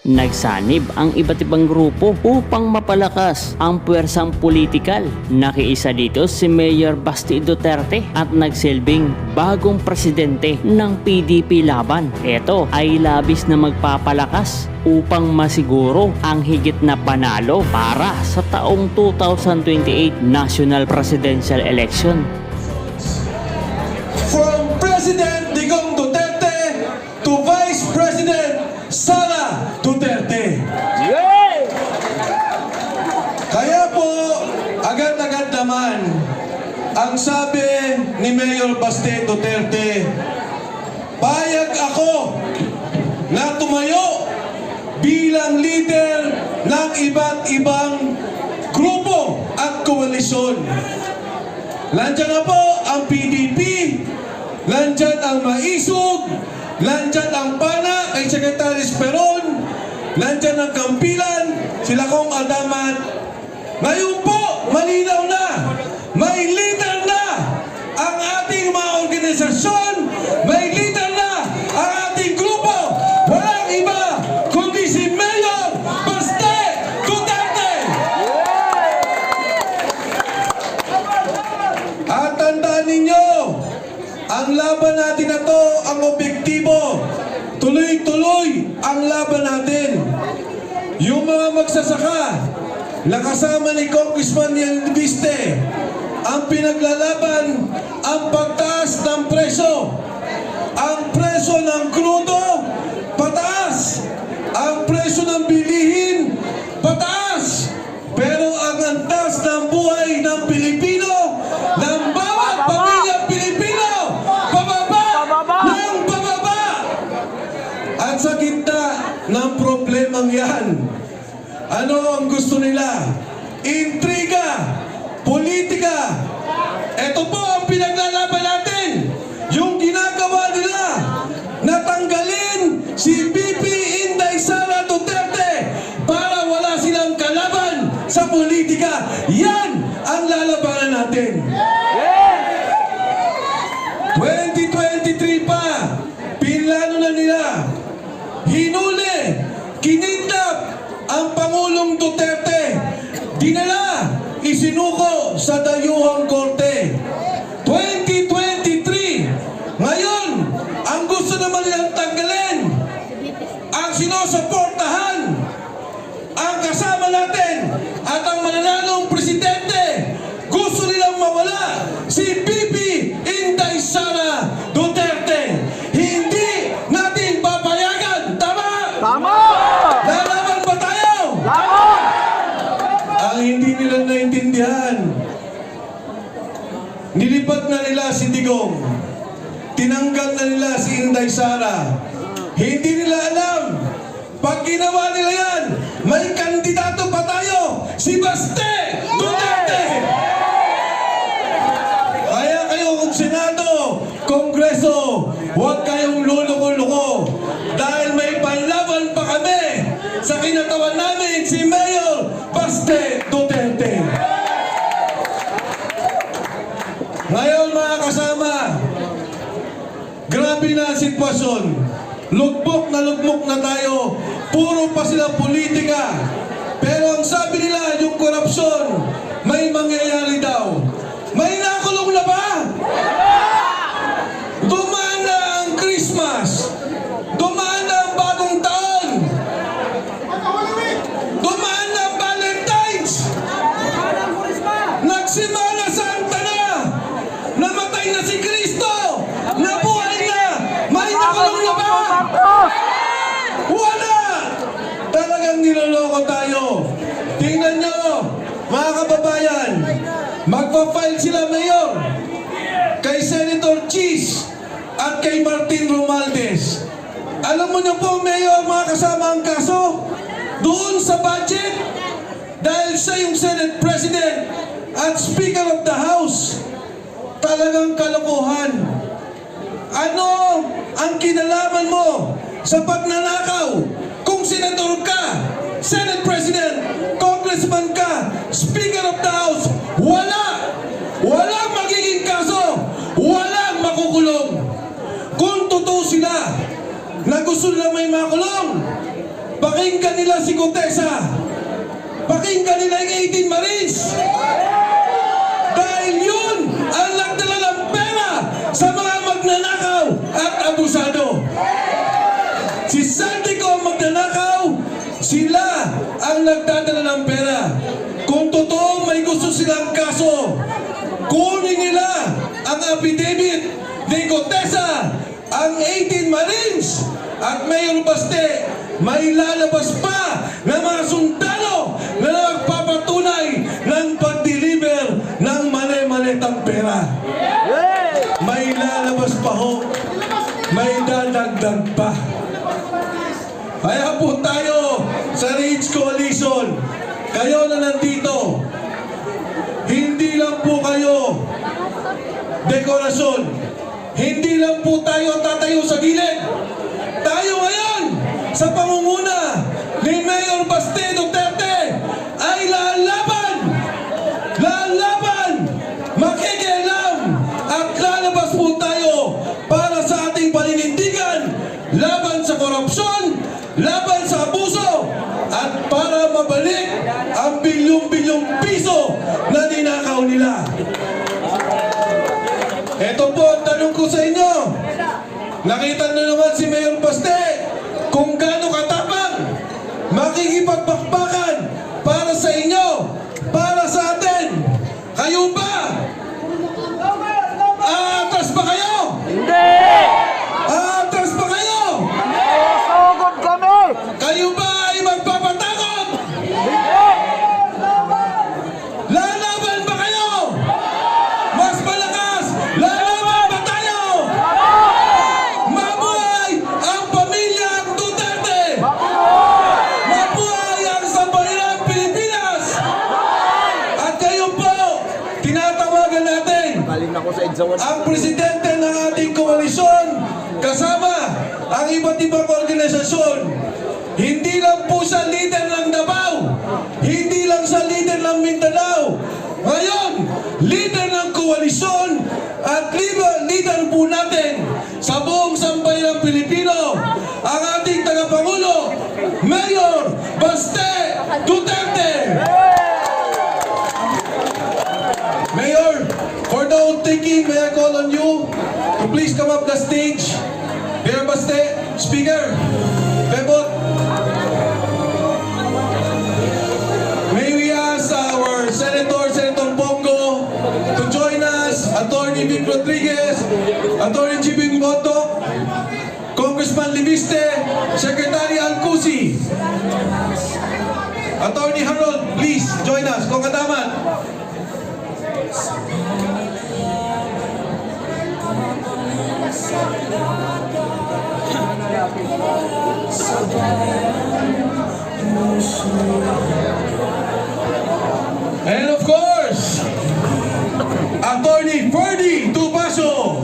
Nagsanib ang iba't ibang grupo upang mapalakas ang puwersang politikal. Nakiisa dito si Mayor Basti Duterte at nagsilbing bagong presidente ng PDP laban. Ito ay labis na magpapalakas upang masiguro ang higit na panalo para sa taong 2028 National Presidential Election. From President Digong Duterte to Vice President Sara Duterte. Kaya po, agad-agad naman, ang sabi ni Mayor Basti Duterte, payag ako na tumayo bilang leader ng iba't ibang grupo at koalisyon. Nandyan na po ang PDP, nandyan ang Maisog, nandyan ang PANA kay Secretary Esperon, nandyan ang Kampilan, sila Kong Adamat. Ngayon po, malinaw na, may leader na ang ating mga organisasyon, may leader na ang ating grupo. Walang iba kundi si Mayor Basti Duterte. At tandaan ninyo, ang laban natin na to, ang objektibo, tuloy-tuloy ang laban natin. Yung mga magsasaka na kasama ni Congressman Yan Viste, ang pinaglalaban ang pagtaas ng presyo. Ang presyo ng krudo, pataas. Ang presyo ng bilihin, pataas. Pero ang antas ng buhay ng Pilipino, ng bawat pamilyang Pilipino, pababa ng pababa. At sa gitna ng problemang yan, ano ang gusto nila? Intriga, politika. Ito po ang pinaglalaban natin. Yung ginagawa nila, natanggalin si VP Inday Sara Duterte para wala silang kalaban sa politika. Yan ang lalabanan natin. 2023 pa, pinlano na nila, hinuli, kinidnap ang Pangulong Duterte, dinala, isinuko sa dayuhang korte. 2023, ngayon, ang gusto naman nilang tanggalin, ang sinusuportahan, ang kasama natin, at ang mananalong presidente, gusto nilang mawala si VP Inday Sara Duterte. Hindi natin papayagan. Tama? Tama! Lalaban ba tayo? Tama! Ang hindi nila naintindihan, nilipad na nila si Digong, tinanggal na nila si Inday Sara. Hindi nila alam, pag ginawa nila yan, may kandidato pa tayo, si Basti Duterte! Kaya kayo kung Senado, Kongreso, huwag kayong luluko-luko dahil may panlaban pa kami sa kinatawan namin si Mayor Basti Duterte. Ngayon mga kasama, grabe na ang sitwasyon. Lugmok na tayo. Puro pa sila politika. Pero ang sabi nila, yung korupsyon, may mangyayari daw. May nakulong na ba? Dumaan na ang Christmas. Dumaan na ang bagong taon. Dumaan na ang Valentine's. Nagsimana Santa na. Namatay na si Kristo. Nabuhay na. May nakulong na ba? Wala! Talagang niloloko tayo. Tingnan nyo, mga kababayan, magpa-file sila mayor kay Senator Cheese at kay Martin Romualdez. Alam mo nyo po, Mayor, mga kasama ang kaso doon sa budget dahil siya yung Senate President at Speaker of the House. Talagang kalokohan. Ano ang kinalaman mo sa pagnanakaw kung senador ka, Senate President, Congressman ka, Speaker of the House? Walang magiging kaso, walang makukulong. Kung totoo sila na gusto nila may makulong, pakinggan nila si Contessa. Pakinggan nila yung 18 Marines. Dahil yun ang nagdala ng pera sa mga magnanakaw at abusado. Si Saldico ang magnanakaw, sila ang nagdadala ng pera. Kung totoong may gusto silang kaso, kunin nila ang affidavit ni Contessa, ang 18 Marines at Mayor Baste. May lalabas pa ng mga sundalo na nagpapatunay ng pag-deliver ng mali-malitang pera. May lalabas pa ho. May dadagdag pa. Kaya po tayo sa Rage Coalition, kayo na nandito, hindi lang po kayo dekorasyon, hindi lang po tayo tatayo sa gilid. Tayo ngayon sa pangunguna ni Mayor Baste Duterte ay lalaban, makikialam at lalabas po tayo para sa ating paninindigan, laban sa korupsyon, laban sa abuso, at para mabalik ang bilyong-bilyong piso na ninakaw nila. Ito po ang tanong ko sa inyo. Nakita nyo naman si Mayor Baste kung gaano katapang makikipagbakbakan para sa inyo, para sa atin. Kayo ba? Aatras ba kayo? Hindi! Aatras ba kayo? Sugod kami! Kayo ba ay magpapatakot? Hindi! Lalaban ba kayo? Mas malakas! Lalaban ba tayo? Mabuhay ang pamilyang Duterte! Mabuhay ang sambayanang Pilipinas! At kayo po, tinatawagan natin Galing ako sa Edsawan. ang presidente ng ating koalisyon kasama ang iba't ibang organisasyon. Hindi lang po sa leader ng Davao, hindi lang sa leader ng Mindanao. Ngayon, leader ng koalisyon at leader po natin sa buong sambayanang Pilipino, ang ating tagapangulo, Mayor Baste Duterte. Mayor, for the old thinking, may I call on you to please come up the stage. Mayor Baste, Speaker, Bebot. May we ask our Senator Bongo to join us, Attorney Vic Rodriguez, Attorney Jibing Boto, Congressman Libiste, Secretary Alcusi, Attorney Harold, please join us. Kung kataman. And of course, Attorney Ferdy Tupaso,